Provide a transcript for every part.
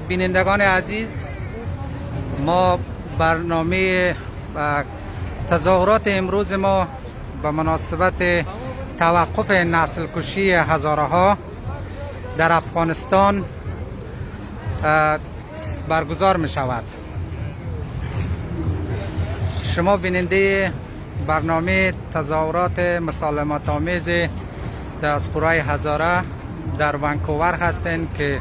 بینندگان عزیز، ما برنامه تظاهرات امروز ما به مناسبت توقف نسل کشی هزاره ها در افغانستان برگزار می شود. شما بیننده برنامه تظاهرات مسالمت آمیز دیاسپورای هزاره در ونکوور هستند که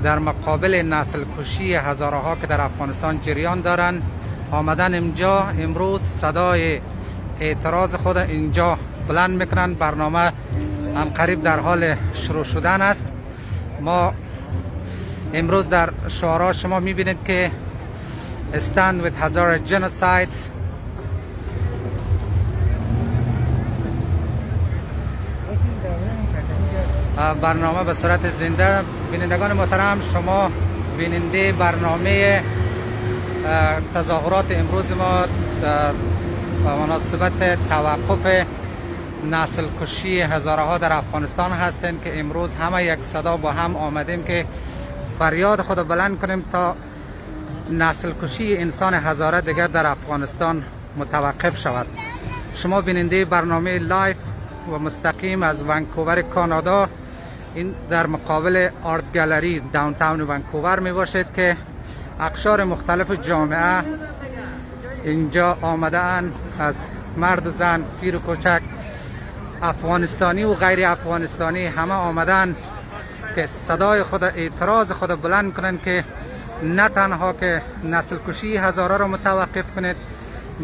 در مقابل نسل کشی هزاره ها که در افغانستان جریان دارند آمدن اینجا امروز صدای اعتراض خود اینجا بلند میکنن. برنامه عنقریب در حال شروع شدن است. ما امروز در شعارها شما میبینید که Stand with Hazara Genocide. برنامه به صورت زنده. بینندگان محترم، شما بیننده برنامه تظاهرات امروز ما به مناسبت توقف نسل کشی هزاره ها در افغانستان هستند که امروز همه یک صدا با هم آمدیم که فریاد خود بلند کنیم تا نسل کشی انسان هزاره دیگر در افغانستان متوقف شود. شما بیننده برنامه لایف و مستقیم از ونکوور کانادا، این در مقابل آرت گالری داونتاون ونکوور می باشد که اقشار مختلف جامعه اینجا آمده اند، از مرد و زن، پیر و کوچک، افغانستانی و غیر افغانستانی، همه آمدن که صدای خود، اعتراض خود بلند کنند که نه تنها که نسل کشی هزاره را متوقف کنید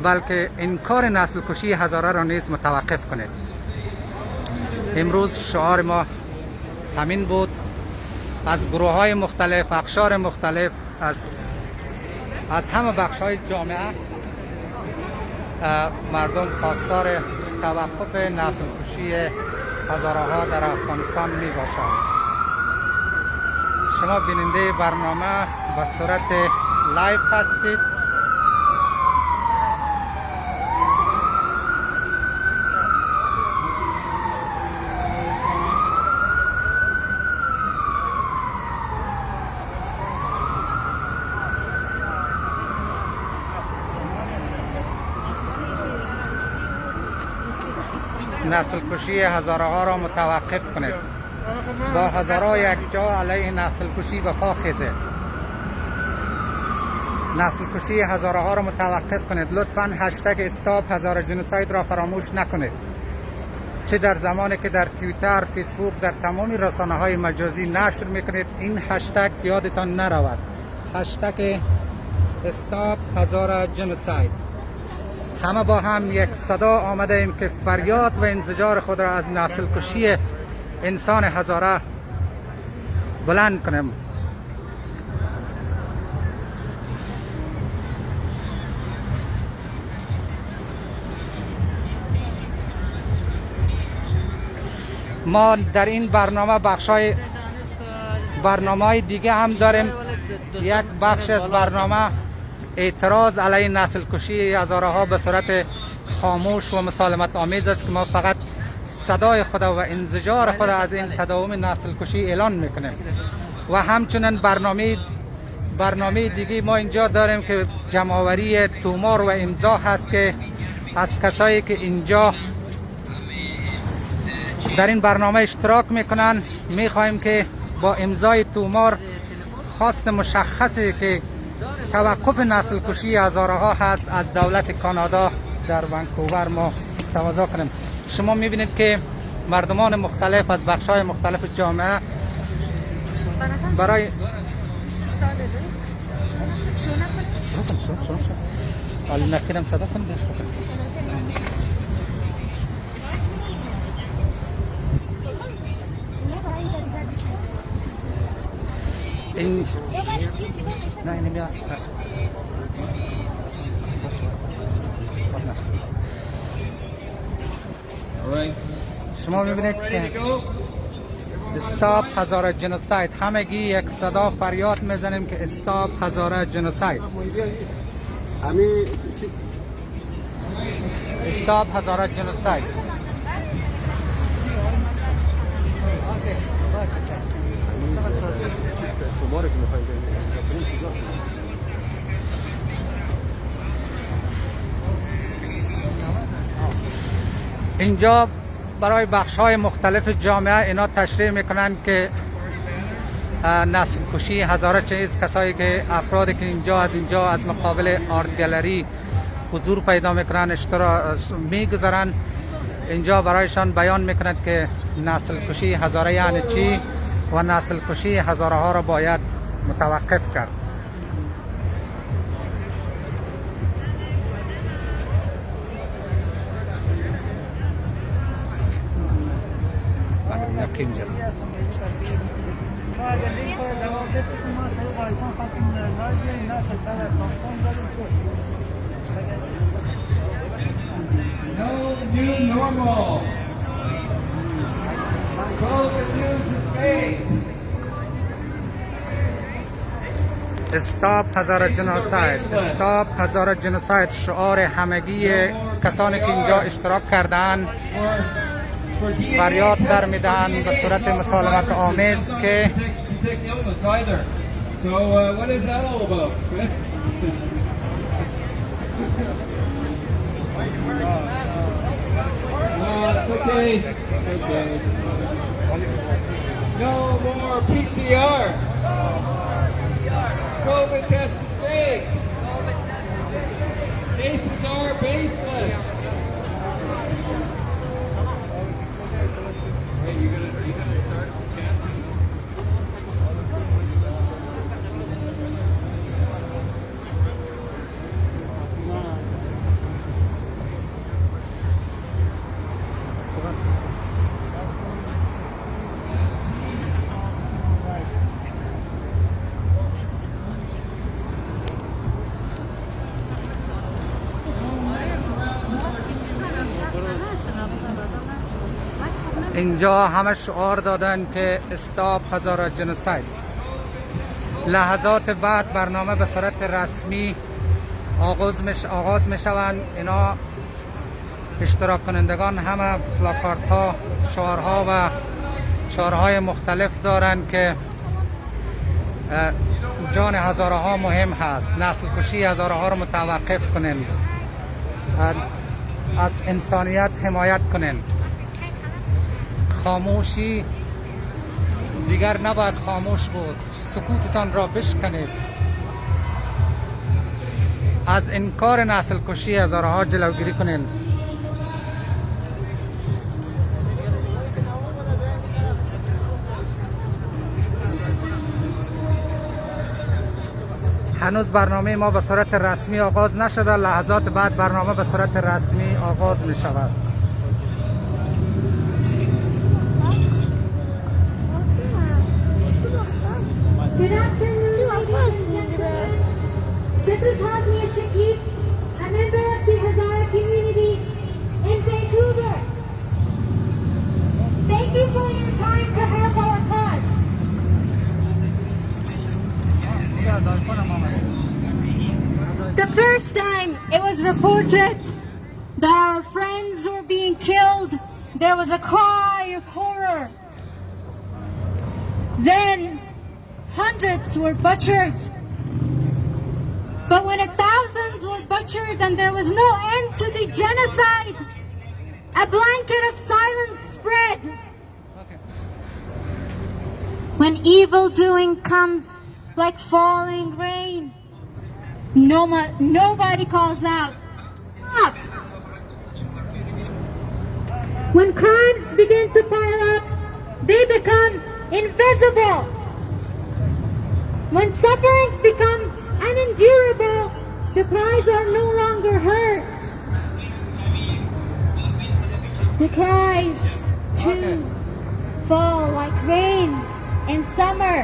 بلکه انکار نسل کشی هزاره را نیز متوقف کنید. امروز شعار ما همین بود. از گروه های مختلف، اقشار مختلف، از همه بخش های جامعه مردم خواستار توقف نسل کشی هزاره ها در افغانستان می باشند. شما بیننده برنامه به صورت لایو هستید. نسل کشی هزاره ها را متوقف کنید. با هزاره یک جا علیه نسل کشی به پا خیزید. نسل کشی هزاره ها را متوقف کنید. لطفاً هشتگ استاپ هزارا جنوساید را فراموش نکنید. چه در زمانی که در توییتر، فیسبوک، در تمام رسانه های مجازی نشر میکنید، این هشتگ یادتان نرود. هشتگ استاپ هزارا جنوساید. همه با هم یک صدا آمده ایم که فریاد و انزجار خود را از نسل کشی انسان هزاره بلند کنیم. ما در این برنامه بخشای برنامه دیگه هم داریم. یک بخش از برنامه اعتراض علیه نسل کشی هزاره ها به صورت خاموش و مسالمت آمیز است که ما فقط صدای خود و انزجار خود از این تداوم نسل کشی اعلان میکنیم. و همچنین برنامه دیگه ما اینجا داریم که جمع‌آوری تومار و امضا هست که از کسایی که اینجا در این برنامه اشتراک میکنن میخواهیم که با امضای تومار خواست مشخصی که توقف نسل کشی هزاره ها هست از دولت کانادا در ونکوور ما تقاضا کنیم. شما میبینید که مردمان مختلف از بخش‌های مختلف جامعه برای نکرم صدا کنید. این نه نمیاد. شما میبینید که استاپ هزارا جنوساید، همگی یک صدا فریاد میزنیم که استاپ هزارا جنوساید. استاپ هزارا جنوساید. اینجا برای بخش‌های مختلف جامعه اینا تشریح میکنن که نسل کشی هزاره چیست. کسایی که افرادی که اینجا از مقابل آرت گالری حضور پیدا میکنن میگذارن اینجا برایشان بیان میکنند که نسل کشی هزاره یعنی چی و نسل کشی هزاره ها را باید متوقف کرد. No new normal. COVID news is fake. Stop Hazara Genocide. Stop Hazara Genocide شعار همگی کسانی که اینجا اشتراک کردن فریاد سر میدن به صورت مسالمت آمیز که So what is that all about? It's okay. Okay. No more PCR. COVID test is fake. Cases are baseless. Hey, you gonna start chants? اینجا همه شعار دادن که استاپ هزارا جنوساید. لحظات بعد برنامه به صورت رسمی آغاز می شوند. اینا اشتراک کنندگان همه پلاکارت ها، شعارها و شعارهای مختلف دارند که جان هزاره ها مهم هست، نسل کشی هزاره ها رو متوقف کنند، از انسانیت حمایت کنند. خاموشی دیگر نباید خاموش بود، سکوتتان را بشکنید. از انکار نسل کشی هزاره ها جلوگیری کنید. هنوز برنامه ما به صورت رسمی آغاز نشده. لحظات بعد برنامه به صورت رسمی آغاز می شود. Good afternoon, ladies and gentlemen. This is Shahid, a member of the Hazara community in Vancouver. Thank you for your time to help our cause. The first time it was reported that our friends were being killed, there was a cry of horror. Then hundreds were butchered. But when thousands were butchered and there was no end to the genocide, a blanket of silence spread. When evil doing comes like falling rain, nobody calls out, stop. When crimes begin to pile up, they become invisible. When sufferings become unendurable, the cries are no longer heard. The cries too fall like rain in summer.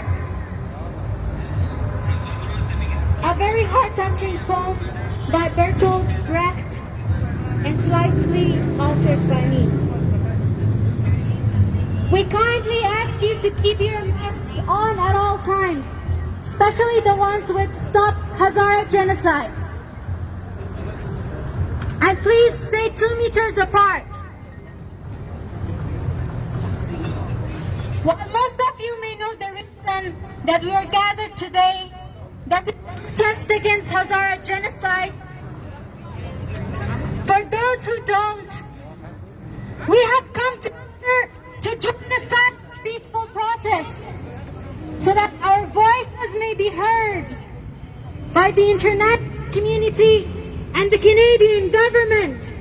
A very heart-touching poem by Bertolt Brecht and slightly altered by me. We kindly ask you to keep your masks on at all times, especially the ones with Stop Hazara Genocide. And please stay 2 meters apart. While most of you may know the reason that we are gathered today, that is just against Hazara Genocide, for those who don't, We have come together to join a silent, peaceful protest so that our voices may be heard by the international community and the Canadian government.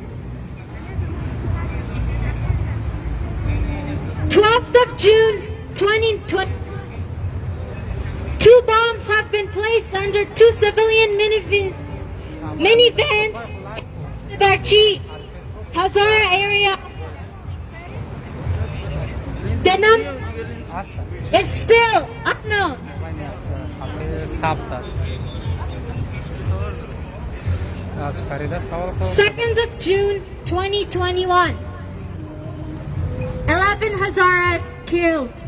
12th of June 2020, 2 bombs have been placed under 2 civilian minivans in the Barchi, Hazara area. The number is still unknown. Second of June 2021, 11 Hazaras killed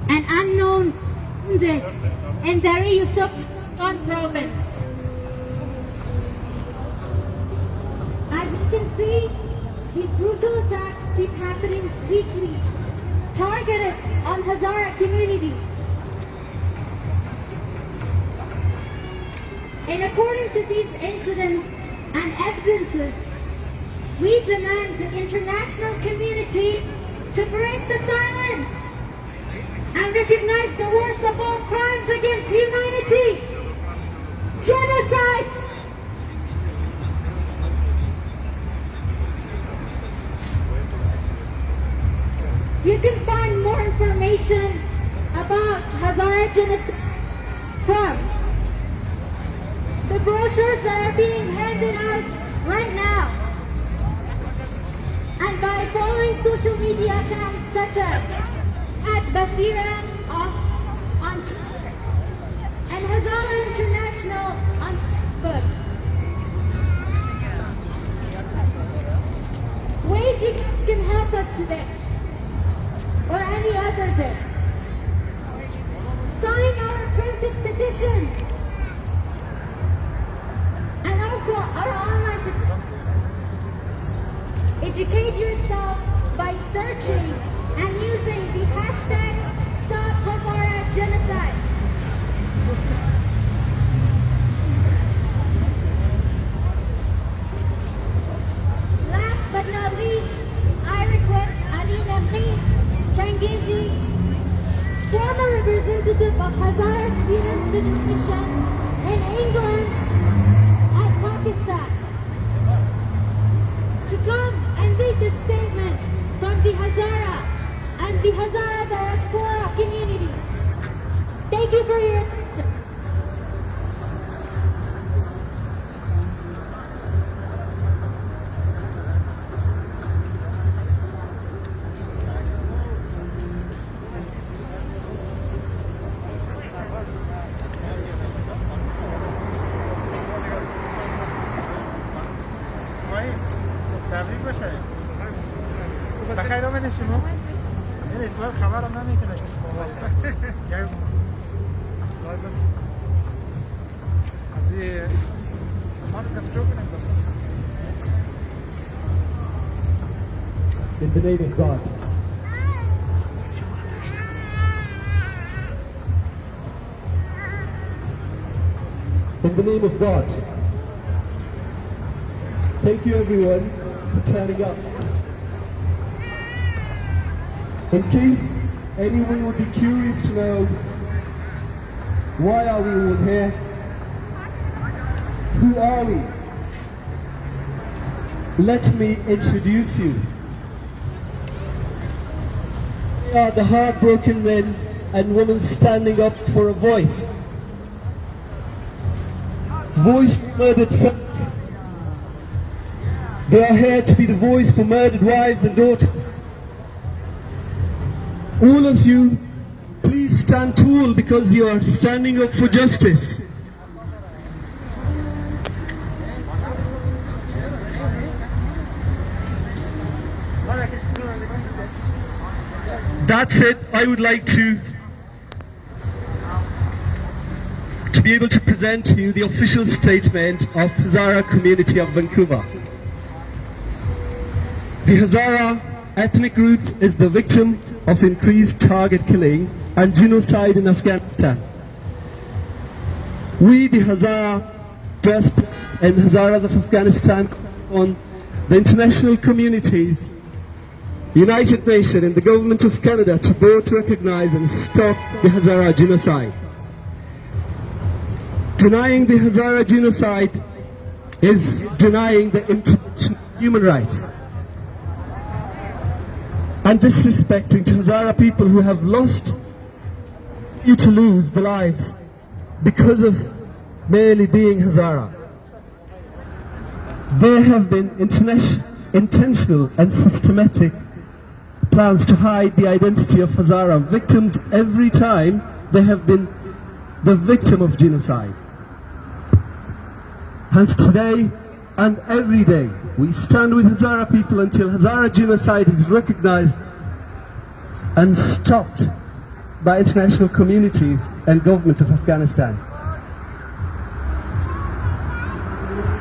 and unknown wounded in Dari Yusuf's province. As you can see, these brutal attacks keep happening weekly, targeted on Hazara community. And according to these incidents and evidences, we demand the international community to break the silence and recognize the worst of all crimes against humanity: genocide. You can find more information about Hazara Genocide from the brochures that are being handed out right now, and by following social media accounts such as @Basira on Twitter and Hazara International on Facebook. Ways you can help us today or any other day: sign our printed petitions and also our online petitions. Educate yourself by searching and using the hashtag #StopHazaraGenocide. Last but not least, I request Ali Naqi Changizi, former representative of Hazara Students' Federation in England and Pakistan, to come and read the statement from the Hazara and the Hazara diaspora community. Thank you for your attention. تبریک باشه. بخیر آمدید شما. این اسمال خبرم نمیکنه که شما یا از ماسک چوک نمیکنه. In the name of God. In the name of God. Thank you everyone for turning up. In case anyone would be curious to know why are we all here, who are we? Let me introduce you. We are the heartbroken men and women standing up for a voice. Voice for murdered sons. They are here to be the voice for murdered wives and daughters. All of you, please stand tall because you are standing up for justice. That's it. I would like to be able to present to you the official statement of Hazara community of Vancouver. The Hazara ethnic group is the victim of increased target killing and genocide in Afghanistan. We, the Hazara and Hazaras of Afghanistan, on the international communities United Nations and the Government of Canada to both recognize and stop the Hazara Genocide. Denying the Hazara Genocide is denying the international human rights and disrespecting to Hazara people who have lost, to lose their lives because of merely being Hazara. There have been intentional and systematic plans to hide the identity of Hazara victims every time they have been the victim of genocide. Hence today and every day we stand with Hazara people until Hazara genocide is recognized and stopped by international communities and government of Afghanistan.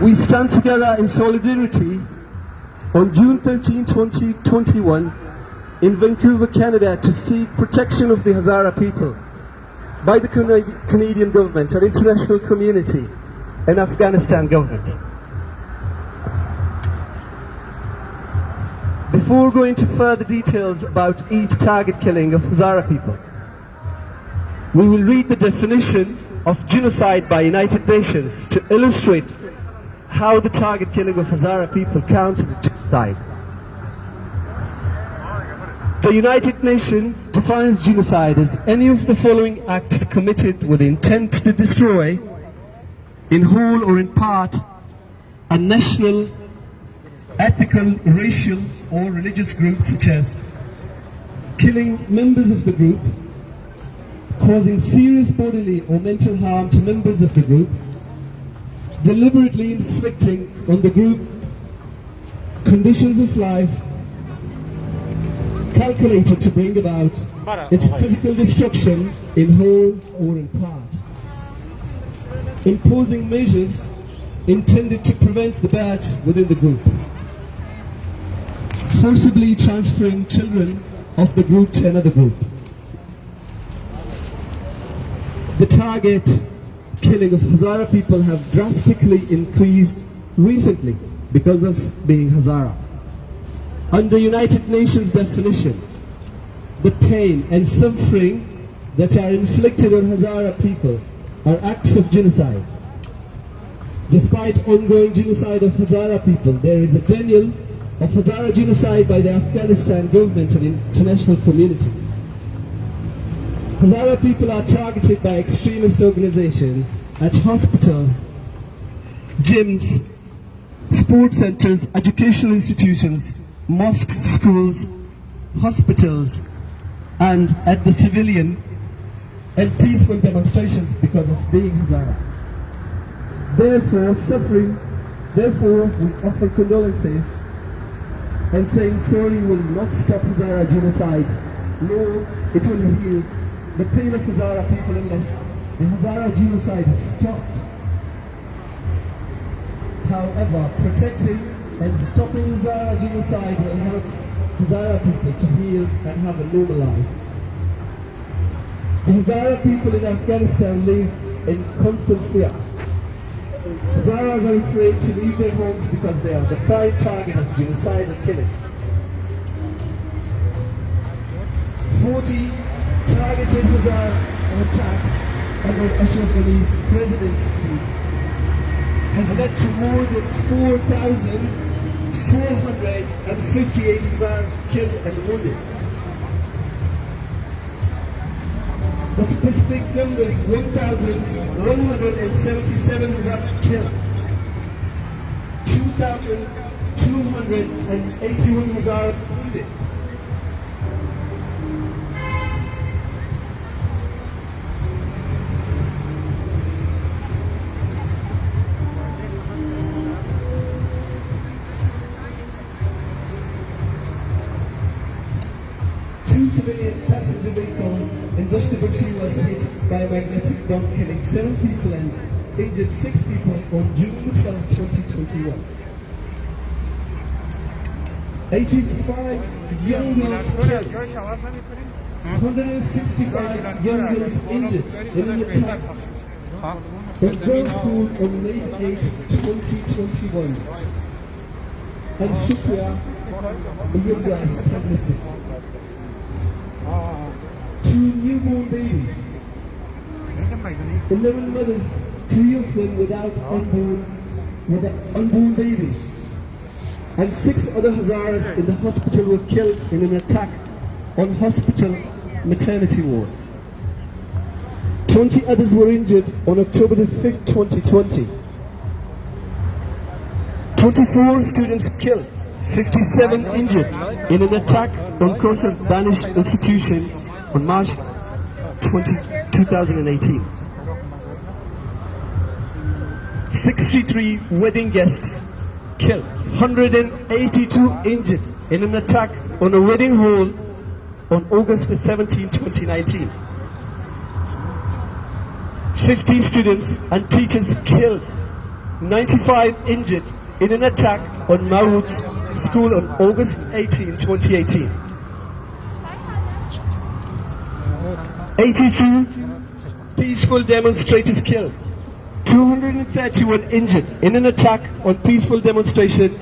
We stand together in solidarity on June 13, 2021 in Vancouver, Canada to seek protection of the Hazara people by the Canadian government and international community and Afghanistan government. Before going to further details about each target killing of Hazara people, we will read the definition of genocide by United Nations to illustrate how the target killing of Hazara people counts as genocide. The United Nations defines genocide as any of the following acts committed with the intent to destroy, in whole or in part, a national, ethnical, racial or religious group, such as killing members of the group, causing serious bodily or mental harm to members of the group, deliberately inflicting on the group conditions of life calculated to bring about its physical destruction in whole or in part, imposing measures intended to prevent the births within the group, forcibly transferring children of the group to another group. The target killing of Hazara people have drastically increased recently because of being Hazara. Under United Nations definition, the pain and suffering that are inflicted on Hazara people are acts of genocide. Despite ongoing genocide of Hazara people, there is a denial of Hazara genocide by the Afghanistan government and international communities. Hazara people are targeted by extremist organizations at hospitals, gyms, sports centers, educational institutions, mosques, schools, hospitals, and at the civilian and peaceful demonstrations because of being Hazara. Therefore, we offer condolences and saying sorry will not stop Hazara genocide, nor it will heal the pain of Hazara people unless the Hazara genocide is stopped. However, protecting and stopping Hazara genocide will help Hazara people to heal and have a normal life. The Hazara people in Afghanistan live in constant fear. Hazaras are afraid to leave their homes because they are the prime target of genocidal killings. 40 targeted Hazara attacks under Ashraf Ghani's presidency has led to more than 4,458 Hazaras killed and wounded. The specific numbers: 1,177 Hazara killed, 2,281 Hazara wounded. Civilian passenger vehicles in which the butchery was hit by a magnetic bomb, killing 7 people and injured 6 people on June 12, 2021. 85 young girls killed, 165 young girls injured in an attack at Girls' School on May 8, 2021. And Shukriya a young girl is struck missing. 2 newborn babies, 11 mothers, 3 of them without unborn babies, and 6 other Hazaras in the hospital were killed in an attack on hospital maternity ward. 20 others were injured on October the 5th, 2020. 24 students killed, 57 injured in an attack on course of Danish institution on March 2018. 63 wedding guests killed, 182 injured in an attack on a wedding hall on August 17, 2019. 50 students and teachers killed, 95 injured in an attack on Mawood's school on August 18, 2018. 82 peaceful demonstrators killed, 231 injured in an attack on peaceful demonstration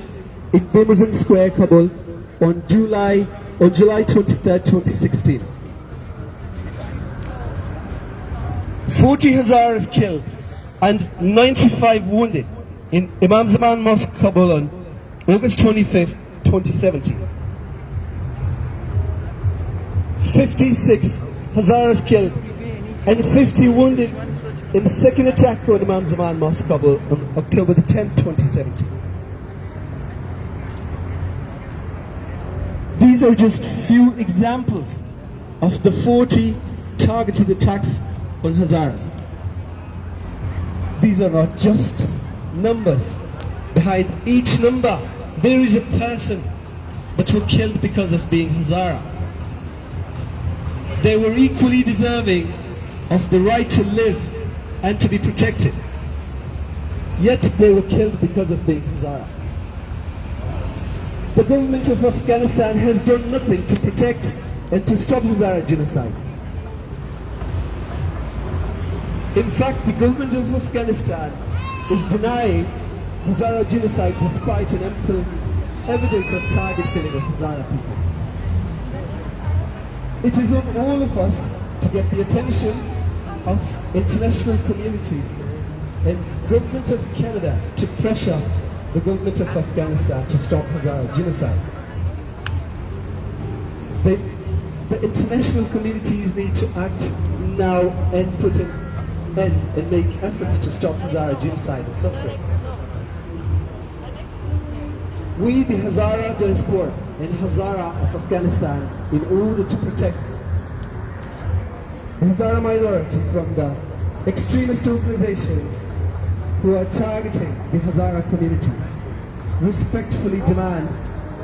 in Bimazan Square, Kabul on July 23, 2016. 40 Hazaras killed and 95 wounded in Imam Zaman Mosque, Kabul on August 25, 2017. 56 Hazaras killed and 50 wounded in the second attack on Imam Zaman Mosque, Kabul on October the 10th, 2017. These are just few examples of the 40 targeted attacks on Hazaras. These are not just numbers. Behind each number, there is a person that were killed because of being Hazara. They were equally deserving of the right to live and to be protected. Yet they were killed because of being Hazara. The government of Afghanistan has done nothing to protect and to stop Hazara genocide. In fact, the government of Afghanistan is denying Hazara genocide despite an ample evidence of target killing of Hazara people. It is on all of us to get the attention of international communities and government of Canada to pressure the government of Afghanistan to stop Hazara genocide. The international communities need to act now and put an end and make efforts to stop Hazara genocide and suffering. We, the Hazara diaspora and Hazara of Afghanistan, in order to protect the Hazara minority from the extremist organizations who are targeting the Hazara communities, respectfully demand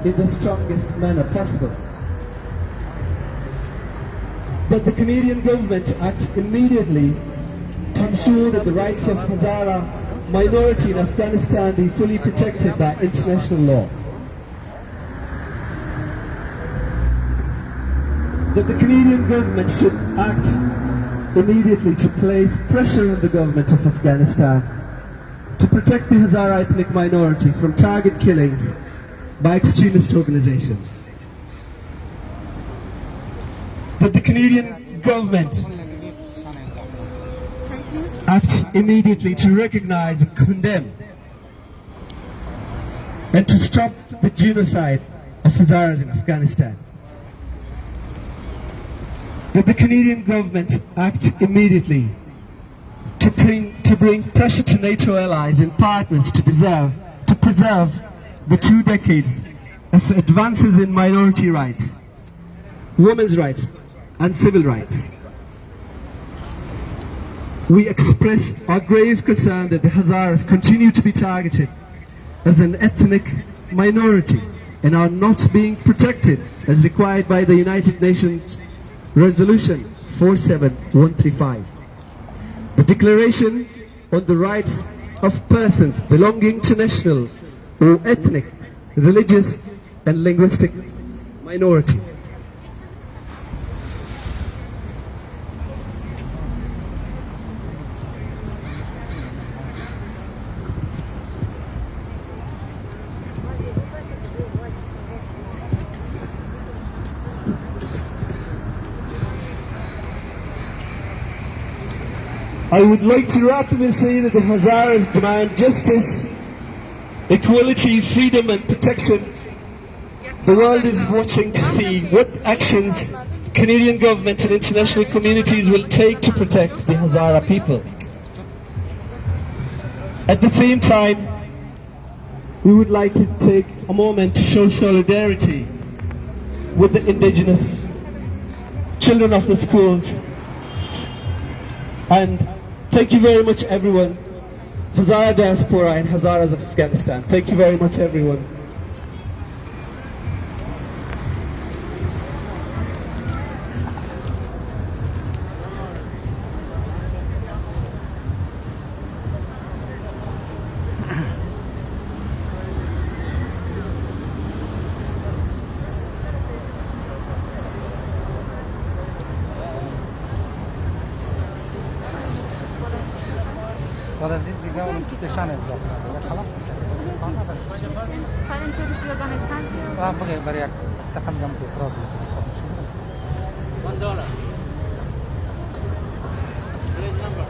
in the strongest manner possible that the Canadian government act immediately to ensure that the rights of Hazara minority in Afghanistan be fully protected by international law. That the Canadian government should act immediately to place pressure on the government of Afghanistan to protect the Hazara ethnic minority from target killings by extremist organizations. That the Canadian government act immediately to recognize and condemn and to stop the genocide of Hazaras in Afghanistan. That the Canadian government act immediately to bring pressure to NATO allies and partners to preserve the 2 decades of advances in minority rights, women's rights and civil rights. We express our grave concern that the Hazaras continue to be targeted as an ethnic minority and are not being protected as required by the United Nations Resolution 47135. The Declaration on the Rights of Persons Belonging to National or Ethnic, Religious and Linguistic Minorities. I would like to rapidly say that the Hazaras demand justice, equality, freedom and protection. The world is watching to see what actions Canadian government and international communities will take to protect the Hazara people. At the same time, we would like to take a moment to show solidarity with the indigenous children of the schools. And thank you very much everyone, Hazara diaspora and Hazaras of Afghanistan. Thank you very much everyone. بعد از این دیگه اون نشان امضا کنه خلاص Silent protest in Afghanistan. بگه برای یک استقام جمع که اعتراض $1. Plate number.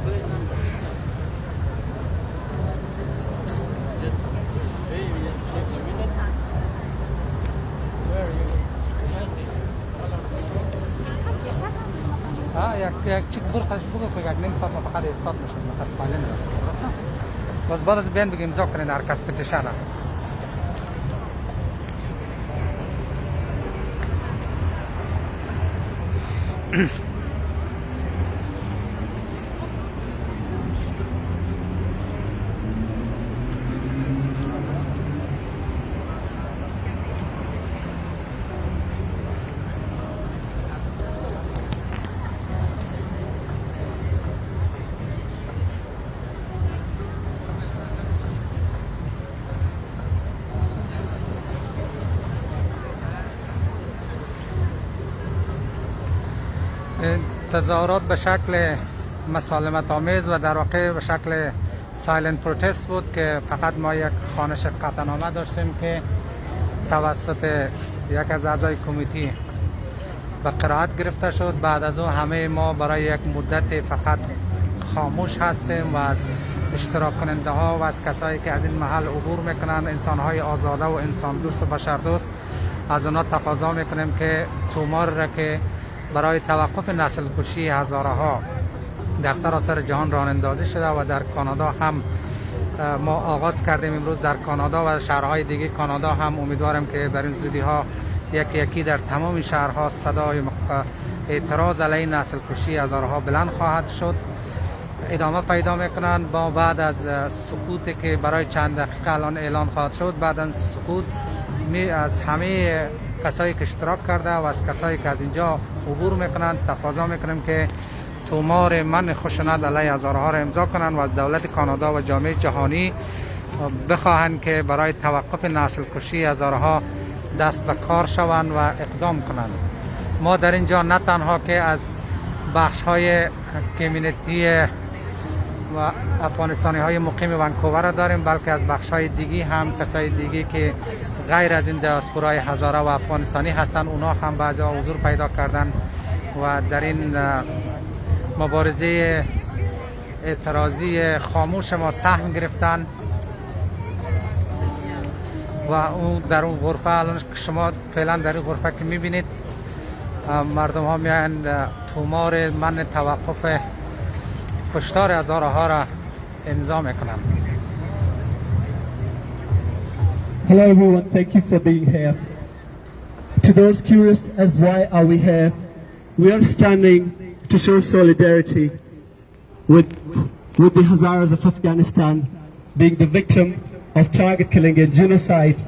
Plate number. Just wait a minute. Where are you? یک چیز برخواست بگو که یک نیم ساعت ما فقط استاد میشیم نفس فعلا نیست باز بعد از بیان بگیم امضا کنین هر کس پتیشنه تظاهرات به شکل مسالمت آمیز و در واقع به شکل سایلنت پروتست بود که فقط ما یک خوانش قطعنامه داشتیم که توسط یک از اعضای کمیته به قرائت گرفته شد. بعد از او همه ما برای یک مدت فقط خاموش هستیم و از اشتراک کننده ها و از کسایی که از این محل عبور میکنن، انسان های آزاده و انسان دوست و بشر دوست، از اونا تقاضا میکنیم که تومار را که برای توقف نسل کشی هزاره ها در سراسر جهان راه اندازی شده و در کانادا هم ما آغاز کردیم امروز در کانادا و شهرهای دیگه کانادا هم امیدوارم که در این زودی ها یکی یکی در تمام شهرها صدای اعتراض علیه نسل کشی هزاره ها بلند خواهد شد. ادامه پیدا میکنند با بعد از سکوتی که برای چند دقیقه الان اعلان خواهد شد. بعد از سکوت از همه کسایی که اشتراک کرده و از کسایی که از اینجا عبور میکنند تقاضا میکنیم که تومار من خشونت علیه هزاره ها را امضا کنند و از دولت کانادا و جامعه جهانی بخواهند که برای توقف نسل کشی هزاره ها دست به کار شوند و اقدام کنند. ما در اینجا نه تنها که از بخش های کمیونیتی و افغانستانی های مقیم ونکوور داریم، بلکه از بخش های دیگی هم کسای دیگی که غیر از این دیاسپورای هزاره و افغانستانی هستند، اونا هم بعضی حضور پیدا کردن و در این مبارزه اعتراضی خاموش ما سهم گرفتن و اون در اون غرفه الان شما فعلا در این غرفه که میبینید مردم ها میان تومار من توقف کشتار هزاره ها را امضا میکنن. Hello everyone, thank you for being here. To those curious as why are we here, we are standing to show solidarity with the Hazaras of Afghanistan being the victim of target killing and genocide.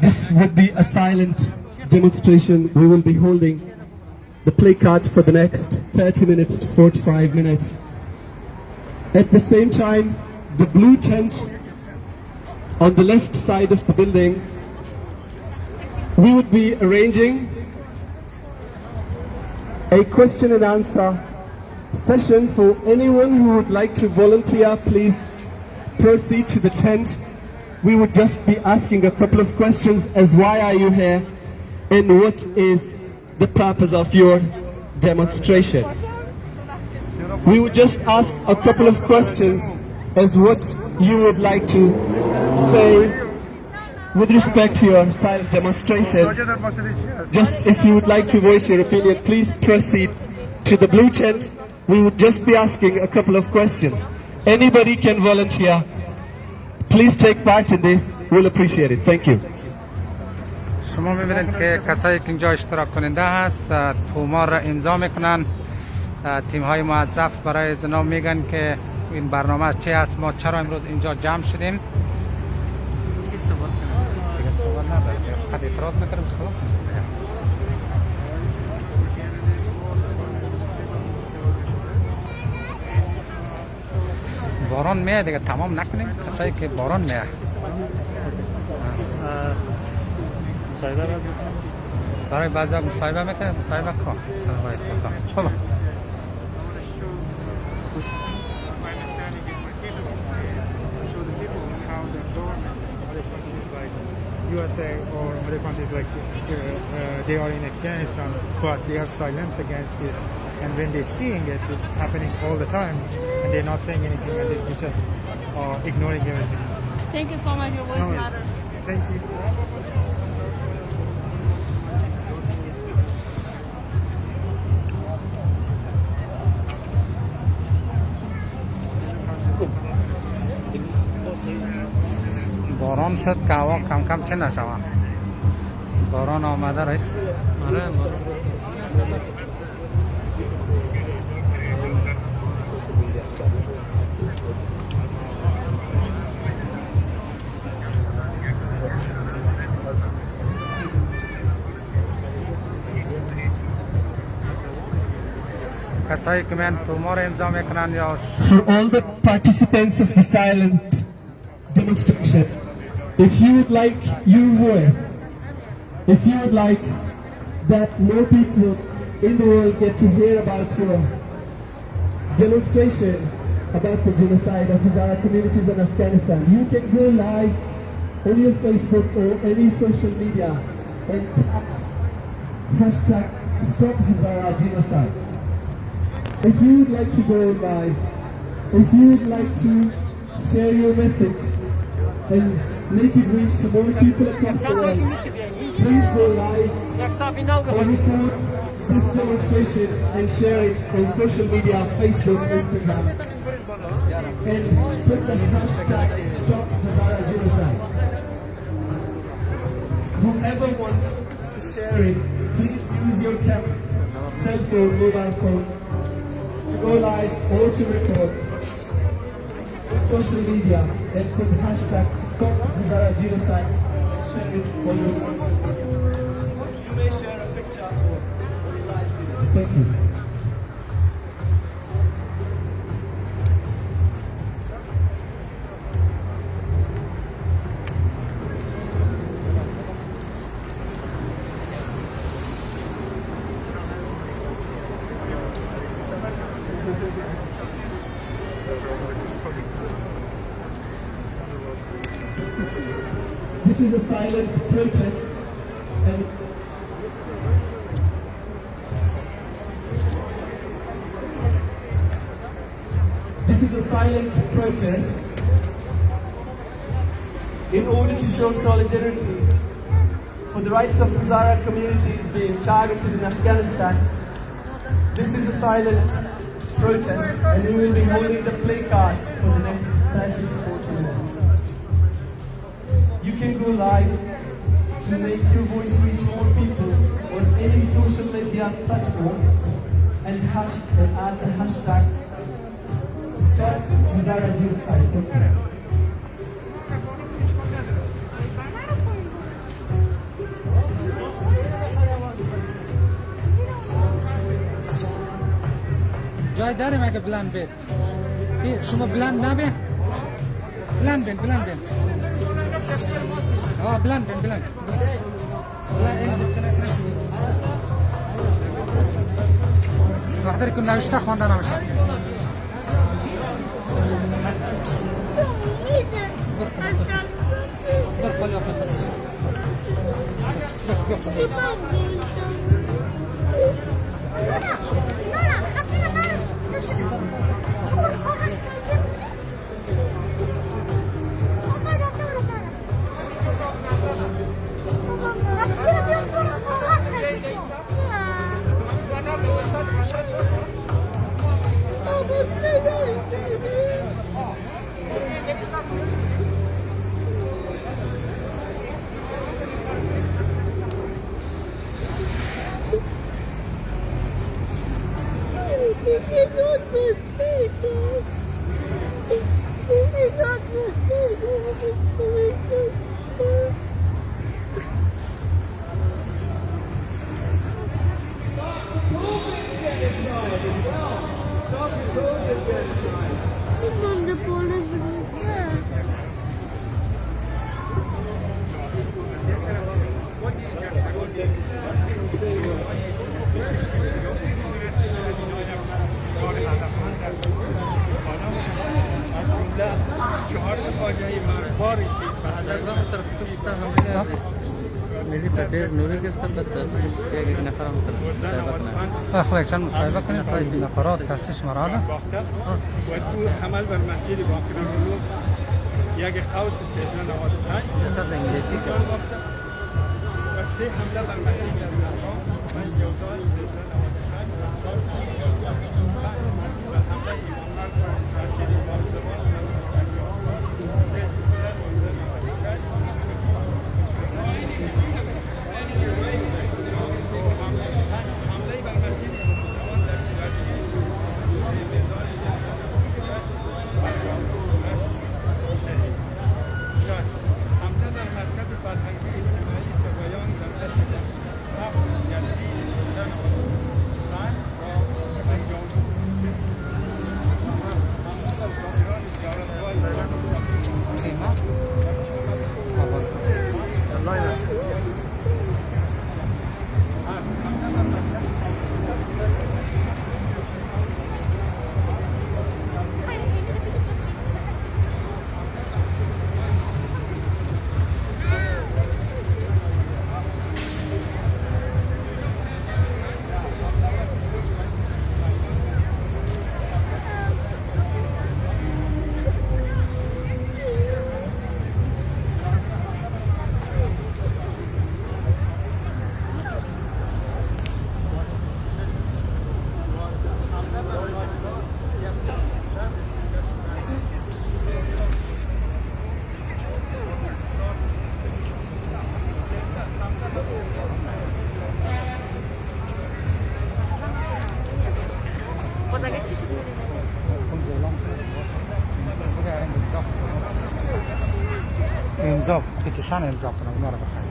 This would be a silent demonstration. We will be holding the placards for the next 30 minutes to 45 minutes. At the same time, the blue tent on the left side of the building, we would be arranging a question and answer session for anyone who would like to volunteer. Please proceed to the tent. We would just be asking a couple of questions as why are you here and what is the purpose of your demonstration. We would just ask a couple of questions as what you would like to say with respect to your silent demonstration. Just if you would like to voice your opinion, please proceed to the blue tent. We would just be asking a couple of questions. Anybody can volunteer. Please take part in this. We'll appreciate it. Thank you. شما میبینید که کسایی که اینجا اشتراک کننده هست تومار را امضا میکنن. تیم های موظف برای جناب میگن که این برنامه چه است، ما چرا امروز اینجا جمع شدیم. قد اعتراض نکردم خلاص میشه. باران میاد دیگه، تمام نکنیم کسایی که باران میاد. برای بعضی مصاحبه میکنه، مصاحبه کن. خب USA or other countries like they are in Afghanistan, but they are silent against this. And when they're seeing it, it's happening all the time, and they're not saying anything, and they're just ignoring everything. Thank you so much. Your voice matters. Thank you. باران شد که هوا کم کم چه نشوند. باران آمده رئیس. آره کسایی که من تومار امضا میکنن یا For all the participants of the silent demonstration, if you would like your voice, if you would like that more people in the world get to hear about your demonstration about the genocide of Hazara communities in Afghanistan, you can go live on your Facebook or any social media and hashtag Stop Hazara Genocide. If you would like to go live, if you would like to share your message and make it reach to more people across the world, please go live or record this demonstration and share it on social media, Facebook, Instagram, and put the hashtag Stop Hazara Genocide. Whoever wants to share it, please use your camera, cell phone, mobile phone, to go live or to record on social media and put hashtag Stop Hazara Genocide. Share it on your WhatsApp. You may share a picture or a live video. Thank you. This is a silent protest, and this is a silent protest in order to show solidarity for the rights of Hazara communities being targeted in Afghanistan. This is a silent protest, and we will be holding the placards for the next 30 to 40 minutes. You can go live to make your voice reach more people on any social media platform and add the hashtag Stop Hazara Genocide. جای داریم اگه بلند بید. شما بلند نبید. بلند بین. بلند بین. بخاطر که نوشته خوانده نمیشه. اخوة چند مصاحبه کنید تا این نفرات تفتیش مرانه و تو حمل بر مسجد باقران رو یک قوس 1395 تا به انگلیسی که و 3 حمله بر مسجد الزهراء و 11 امضا بکشن امضا کنم اونا رو بخرید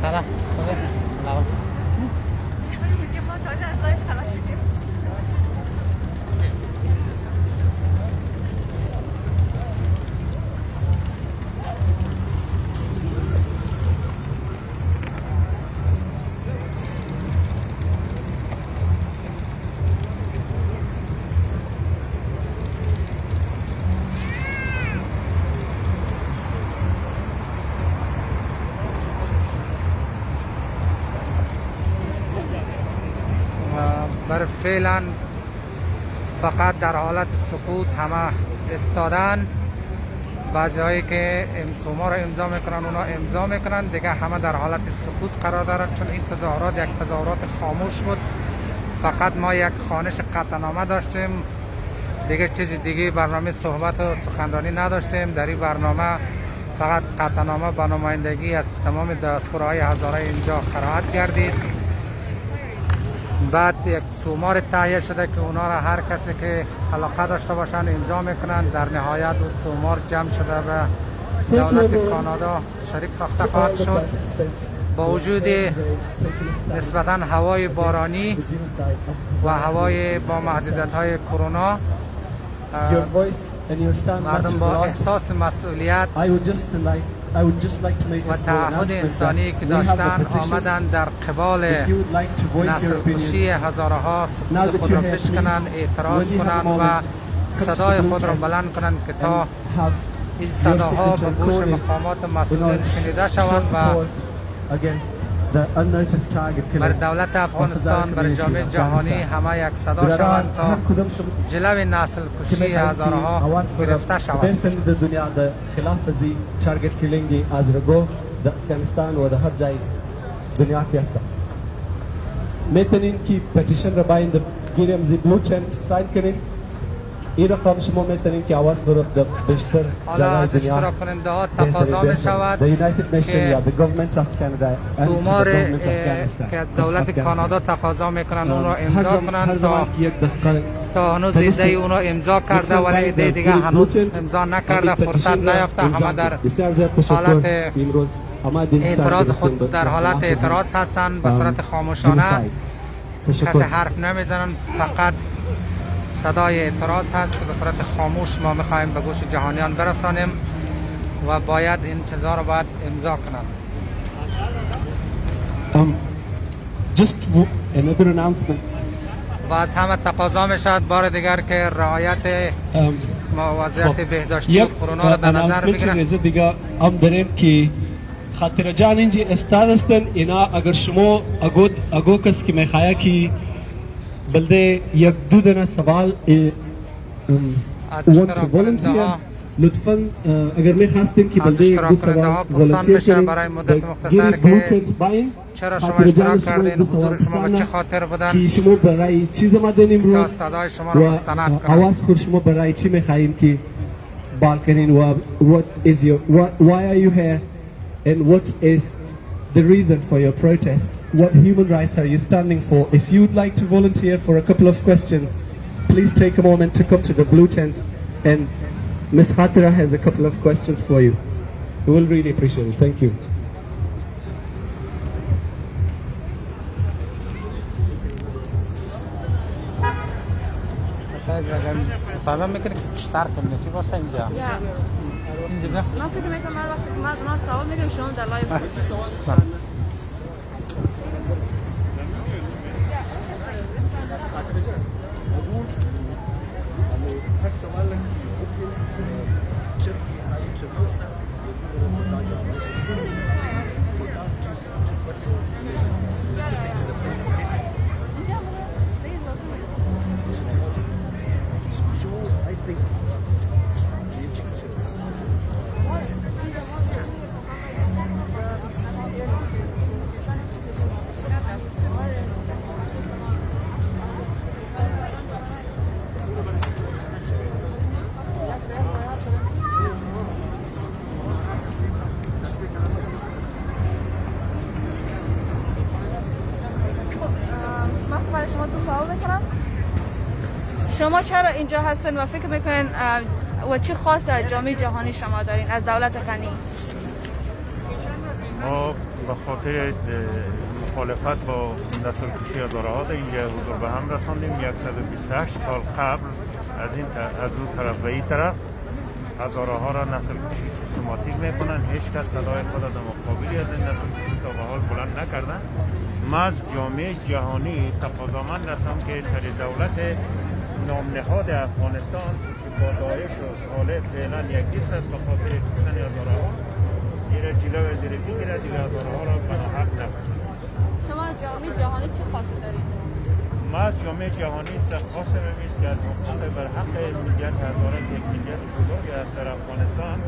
سلام سلام برای فعلا فقط در حالت سکوت همه استادن. بعضی هایی که ما را امضا میکنن اونا امضا میکنن دیگه، همه در حالت سکوت قرار دارن چون این تظاهرات یک تظاهرات خاموش بود. فقط ما یک خوانش قطعنامه داشتیم، دیگه چیز دیگه برنامه صحبت و سخنرانی نداشتیم. در این برنامه فقط قطعنامه با نمایندگی از تمام دیاسپوراهای هزاره اینجا قرائت گردید. بعد یک تومار تهیه شده که اونا را هر کسی که علاقه داشته باشن امضا میکنن. در نهایت اون تومار جمع شده به دولت کانادا شریک ساخته خواهد شد. با وجود نسبتا هوای بارانی و هوای با محدودیت های کرونا، مردم با احساس مسئولیت و تعهد انسانی که داشتن آمدن در قبال نسل کشی هزارها سکوت خود را بشکنند، اعتراض کنند و صدای خود را بلند کنند که تا این صداها به گوش مقامات مسئولین شنیده شوند و بر دولت افغانستان، بر جامعه جهانی همه یک صدا شوند تا جلو نسل کشی هزارها گرفته شوند. دنیا د خلاف ازی تارگت کیلینگ از رگو د افغانستان و د هر جای دنیا کې است. میتونین کی پټیشن را باید گیرم زی بلو چنت ساین کنین. این رقم شما میتونین که آواز برو د بیشتر حالا از اشتراک کننده ها تقاضا می شود که تومار که از دولت کانادا تقاضا میکنن اون را امضا کنند تا هنوز ایده اون را امضا کرده ولی ایده دیگه هنوز امضا نکرده، فرصت نیافته. همه در حالت اعتراض خود در حالت اعتراض هستند به صورت خاموشانه، کسی حرف نمیزنن، فقط صدای اعتراض هست که به صورت خاموش ما میخوایم به گوش جهانیان برسانیم و باید انتظار رو باید امضا کنند. Just another announcement. و از همه تقاضا میشد بار دیگر که رعایت وضعیت بهداشتی و کرونا را در نظر بگیرند. دیگه هم داریم که خاطر جان اینجا استاد هستن. اینا اگر شما اگو کس که میخواه که بلده یک دو دنه سوال want to volunteer لطفاً اگر میخواستین که بلده یک دو سوال volunteer کنین برای مدت مختصر که چرا شما اشتراک کردین، حضور شما به چه خاطر بودن، که شما برای چیز آمدین امروز صدای شما رو مستند کنن، آواز خود شما برای چی میخواین که بال کنین و why are you here and what is the reason for your protest. What human rights are you standing for? If you would like to volunteer for a couple of questions, please take a moment to come to the blue tent, and Ms. Hazara has a couple of questions for you. We will really appreciate it. Thank you. سلام میکنی که سر کنی چی باشه اینجا؟ اینجا نه؟ من فکر میکنم هر وقت که من از اونا سوال میکنم شما در لایو شما چرا اینجا هستین و فکر میکنین و چی خاص از جامعه جهانی شما دارین از دولت غنی؟ ما به خاطر مخالفت با نسل کشی هزارها اینجا حضور به هم رساندیم. 128 سال قبل از اون طرف و این طرف هزارها را نسل کشی سیستماتیک میکنن. هیچ کس صدای خود در مقابلی از این نسل کشی تا به حال بلند نکردن. ما از جامعه جهانی تقاضامند هستم که سر دولت نامنهاد افغانستان که با داعش و طالب فعلا یکدیست است به خاطر کشتن هزارها این جلو زیر بگیره، دیگه هزارها را بناحق نکشن. شما از جامعه جهانی چی خاصی دارید؟ ما از جامعه جهانی خواست می‌بینیم که از مقام بر حق ملیت هزاره که یک ملیت بزرگ است در افغانستان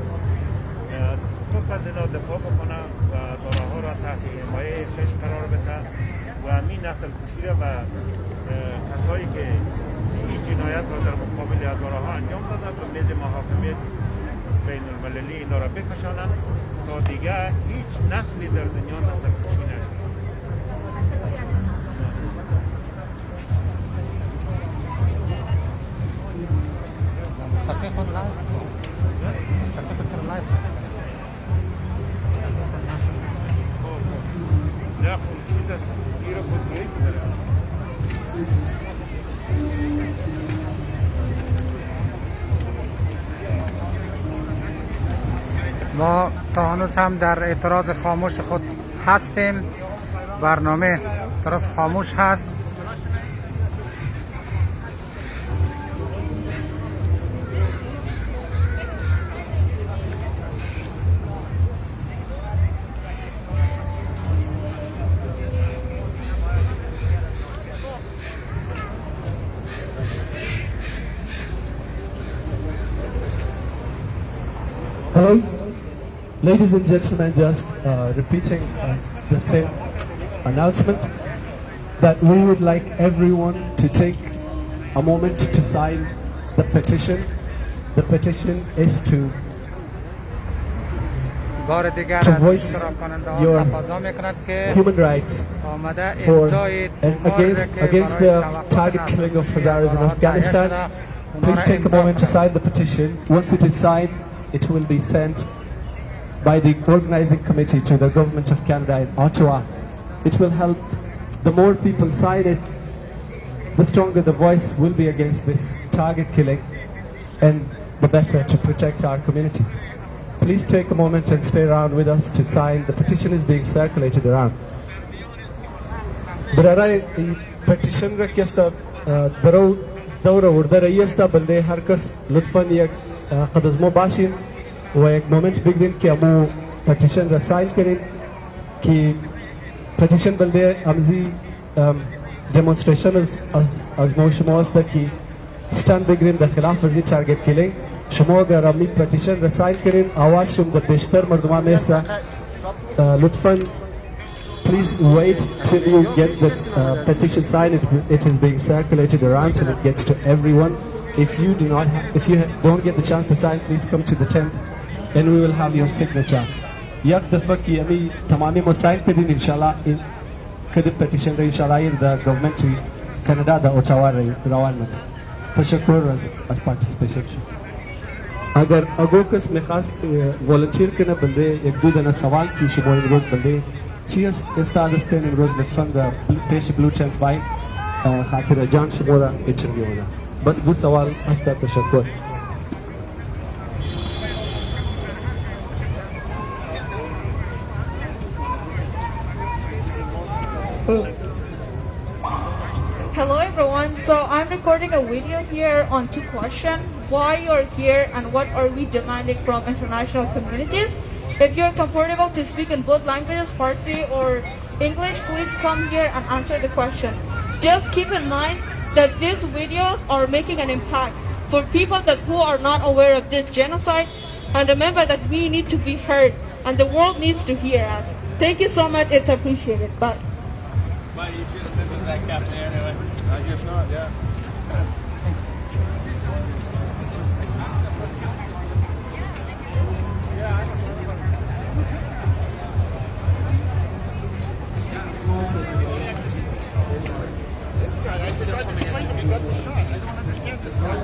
حقوق از اینا دفاع بکنه و هزارها را تحت حمایه خویش قرار بده و همین نسل کشی را و کسایی که این جنایت را در مقابل هزارها انجام دادن به میز محاکمه بین المللی اینا را بکشانند تا دیگه هیچ نسلی در دنیا نسل کشی نشه. نه خب چیز است گیر خودرویی داره. ما تا هنوز هم در اعتراض خاموش خود هستیم. برنامه اعتراض خاموش هست. Hello, ladies and gentlemen, just repeating the same announcement that we would like everyone to take a moment to sign the petition. The petition is to بار دیگر To از voice اشتراک کننده your ها تقاضا میکند که human rights آمده for امضای and مورد که against برای the توقف target killing of Hazaras in نظارت تهیه Afghanistan. شده، اونا Please را take a امضا moment to کنند. sign the petition. Once it is signed, it will be sent by the organizing committee to the government of Canada in Ottawa. It will help. The more people sign it, the stronger the voice will be against this target killing, and the better to protect our communities. Please take a moment and stay around with us to sign. The petition is being circulated around. برای petition را که است دور ورده رایی است بلده هر کس لطفاً یک قد از ما باشین و یک مومنت بگیرین که امو petition را ساین کنین که petition بلده امزی demonstration از ما شما است که ستند بگیرین در خلاف ازی تارگت کلینگ. شما اگر امی petition را ساین کنین آواز شما در بیشتر مردمان میسته. لطفاً please wait till you get this petition signed. It is being circulated around till it gets to everyone. If you don't get the chance to sign, please come to the tent and we will have your signature. یک دفعه که امی تمامی ما ساین کردین انشالله این کدی petition را انشالله این در گورنمنت کانادا در اوتاوا روان میکنه. تشکر از participation شما. اگر اگو کس میخواست volunteer کنه بلده یک دو دانه سوال که شما امروز بلده چی است استاد استن امروز لطفاً در پیش بلو چنت باین خاطر جان شما را اینترویو بده. بس دو سوال است. تشکر. Hello everyone, so I'm recording a video here on two questions: why you're here and what are we demanding from international communities. If you're comfortable to speak in both languages, Farsi or English, please come here and answer the question. Just keep in mind that these videos are making an impact for people who are not aware of this genocide, and remember that we need to be heard and the world needs to hear us. Thank you so much, it's appreciated. Bye. Why you should have been with that captain anyway? I guess not, yeah. This guy, I tried to explain to him, he got the shot. I don't understand this guy.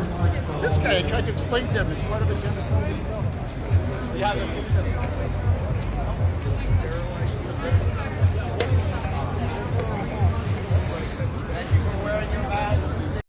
This guy, I tried to explain to him, it's part of the genocide. Yeah,